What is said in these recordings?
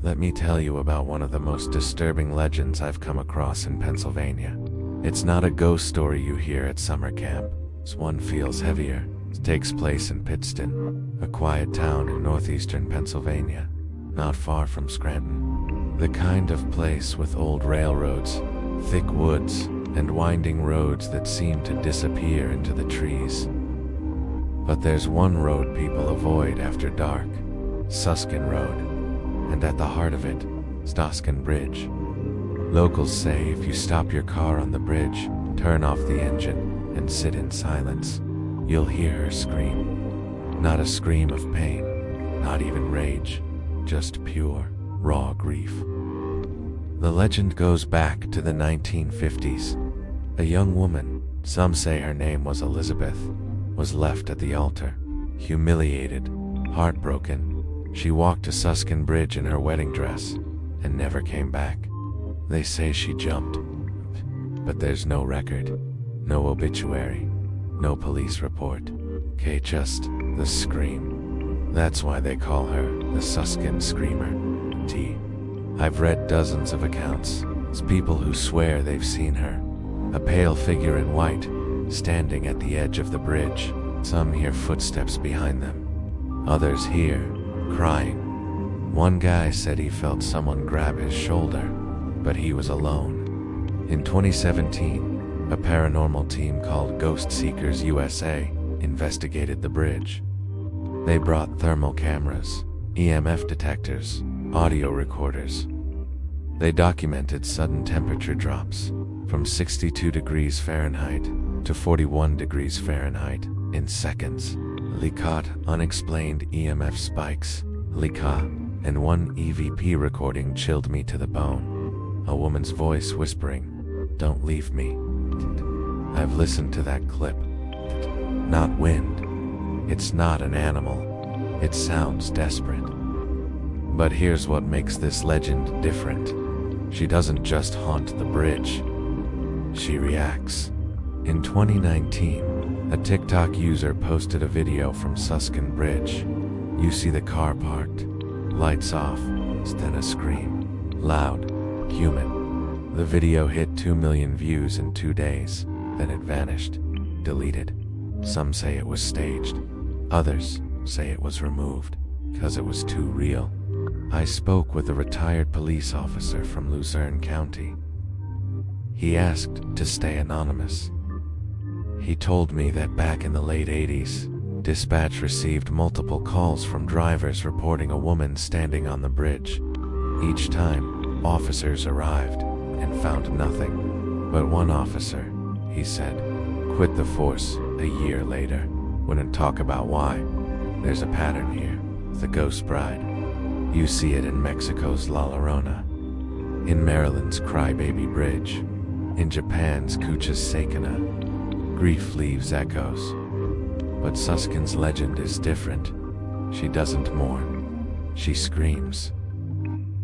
Let me tell you about one of the most disturbing legends I've come across in Pennsylvania. It's not a ghost story you hear at summer camp. This one feels heavier. It takes place in Pittston, a quiet town in northeastern Pennsylvania, not far from Scranton. The kind of place with old railroads, thick woods, and winding roads that seem to disappear into the trees. But there's one road people avoid after dark, Suscon Road, and at the heart of it, Suscon Bridge. Locals say if you stop your car on the bridge, turn off the engine, and sit in silence, you'll hear her scream. Not a scream of pain, not even rage, just pure, raw grief. The legend goes back to the 1950s. A young woman, some say her name was Elizabeth, was left at the altar, humiliated, heartbroken. She walked to Suscon Bridge in her wedding dress and never came back. They say she jumped, but there's no record, no obituary, no police report. Okay, just the scream. That's why they call her the Suscon Screamer. I've read dozens of accounts. It's people who swear they've seen her, a pale figure in white, standing at the edge of the bridge. Some hear footsteps behind them. Others hear crying. One guy said he felt someone grab his shoulder, but he was alone. In 2017, a paranormal team called Ghost Seekers USA investigated the bridge. They brought thermal cameras, EMF detectors, audio recorders. They documented sudden temperature drops from 62 degrees Fahrenheit to 41 degrees Fahrenheit in seconds. They caught unexplained EMF spikes, and one EVP recording chilled me to the bone. A woman's voice whispering, "Don't leave me." I've listened to that clip. Not wind. It's not an animal. It sounds desperate. But here's what makes this legend different. She doesn't just haunt the bridge. She reacts. In 2019, a TikTok user posted a video from Suscon Bridge. You see the car parked, lights off, then a scream. Loud, human. The video hit 2 million views in 2 days, then it vanished, deleted. Some say it was staged. Others say it was removed, because it was too real. I spoke with a retired police officer from Luzerne County. He asked to stay anonymous. He told me that back in the late 80s, dispatch received multiple calls from drivers reporting a woman standing on the bridge. Each time, officers arrived and found nothing. But one officer, he said, quit the force a year later. Wouldn't talk about why. There's a pattern here. The ghost bride. You see it in Mexico's La Llorona, in Maryland's Crybaby Bridge, in Japan's Kucha's Seikana. Grief leaves echoes. But Suscon's legend is different. She doesn't mourn. She screams.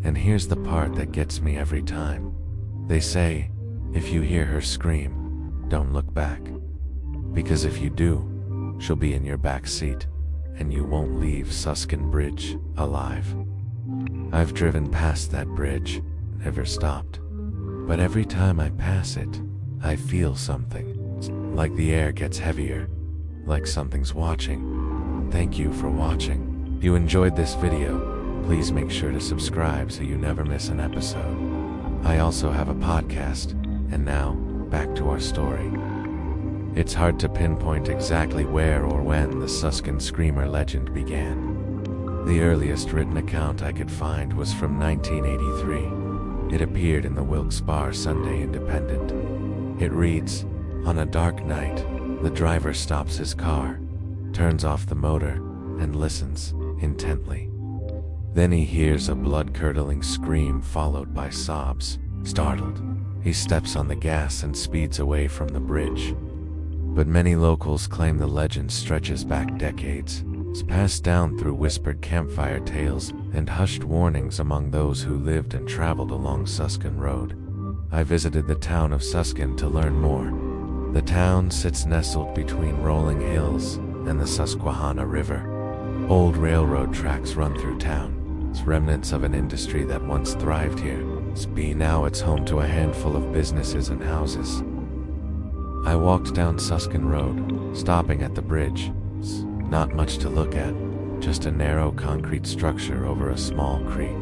And here's the part that gets me every time. They say, if you hear her scream, don't look back. Because if you do, she'll be in your back seat, and you won't leave Suscon Bridge alive. I've driven past that bridge, never stopped. But every time I pass it, I feel something. Like the air gets heavier, like something's watching. Thank you for watching. If you enjoyed this video, please make sure to subscribe so you never miss an episode. I also have a podcast, and now, back to our story. It's hard to pinpoint exactly where or when the Suscon Screamer legend began. The earliest written account I could find was from 1983. It appeared in the Wilkes-Barre Sunday Independent. It reads, on a dark night, the driver stops his car, turns off the motor, and listens intently. Then he hears a blood-curdling scream followed by sobs. Startled, he steps on the gas and speeds away from the bridge. But many locals claim the legend stretches back decades. It's passed down through whispered campfire tales and hushed warnings among those who lived and traveled along Suscon Road. I visited the town of Suscon to learn more. The town sits nestled between rolling hills and the Susquehanna River. Old railroad tracks run through town. It's remnants of an industry that once thrived here. Now it's home to a handful of businesses and houses. I walked down Suscon Road, stopping at the bridge. Not much to look at, just a narrow concrete structure over a small creek.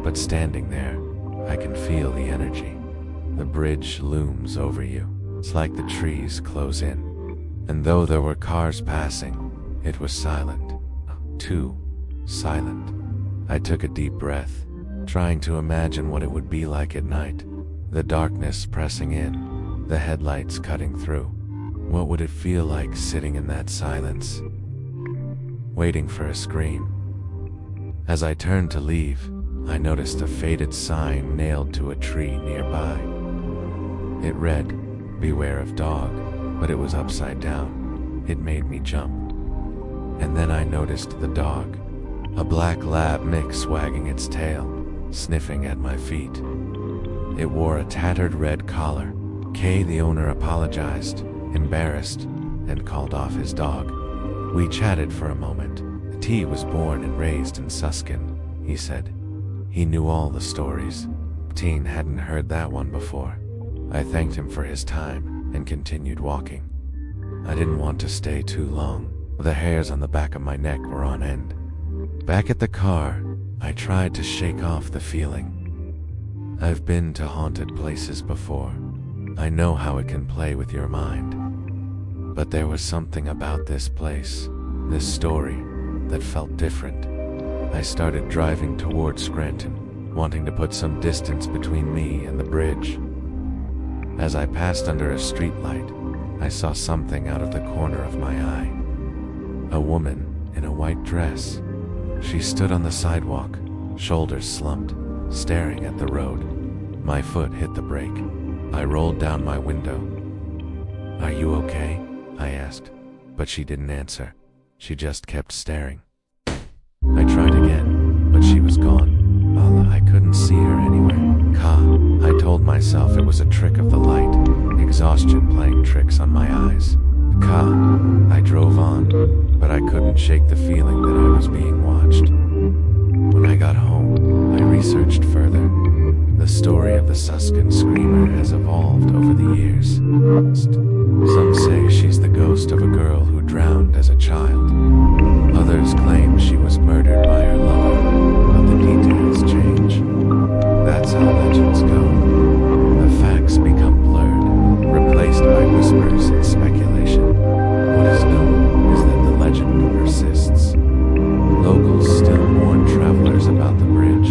But standing there, I can feel the energy. The bridge looms over you. It's like the trees close in. And though there were cars passing, it was silent. Too silent. I took a deep breath, trying to imagine what it would be like at night. The darkness pressing in, the headlights cutting through. What would it feel like sitting in that silence, waiting for a scream? As I turned to leave, I noticed a faded sign nailed to a tree nearby. It read, "Beware of dog," but it was upside down. It made me jump. And then I noticed the dog, a black lab mix wagging its tail, sniffing at my feet. It wore a tattered red collar. Kay, the owner, apologized, embarrassed, and called off his dog. We chatted for a moment. T was born and raised in Suscon, he said. He knew all the stories. Teen hadn't heard that one before. I thanked him for his time and continued walking. I didn't want to stay too long. The hairs on the back of my neck were on end. Back at the car, I tried to shake off the feeling. I've been to haunted places before. I know how it can play with your mind. But there was something about this place, this story, that felt different. I started driving toward Scranton, wanting to put some distance between me and the bridge. As I passed under a streetlight, I saw something out of the corner of my eye. A woman in a white dress. She stood on the sidewalk, shoulders slumped, staring at the road. My foot hit the brake. I rolled down my window. "Are you okay?" I asked, but she didn't answer. She just kept staring. I tried again, but she was gone. I couldn't see her anywhere. I told myself it was a trick of the light, exhaustion playing tricks on my eyes. I drove on, but I couldn't shake the feeling that I was being watched. When I got home, I researched further. The story of the Suscon Screamer has evolved over the years. Some say she's the ghost of a girl who drowned as a child. Others claim she was murdered by her lover, but the details change. That's how legends go. The facts become blurred, replaced by whispers and speculation. What is known is that the legend persists. Locals still warn travelers about the bridge,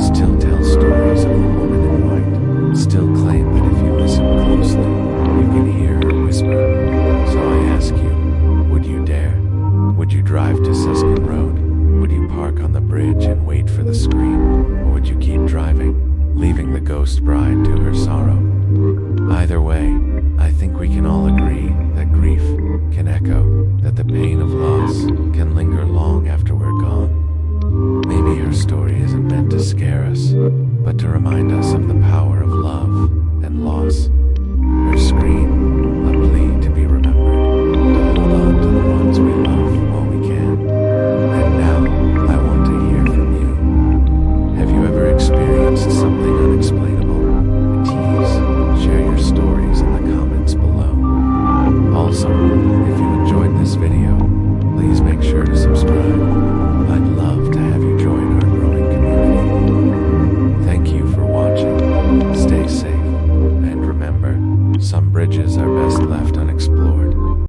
still tell stories of the woman in white, still claim that if you listen closely, you can hear her whisper. So I ask you, would you dare? Would you drive to Suscon Road? Would you park on the bridge and wait for the scream? Or would you keep driving, leaving the ghost bride to her sorrow? Either way, I think we can all agree that grief can echo, that the pain of loss can linger long after we're gone. Maybe her story isn't meant to scare us, but to remind us of the power of love and loss. Her scream, a plea to be remembered, to hold on to the ones we love while we can. And now, I want to hear from you. Have you ever experienced something unexplainable? Tease, share your stories in the comments below. Also,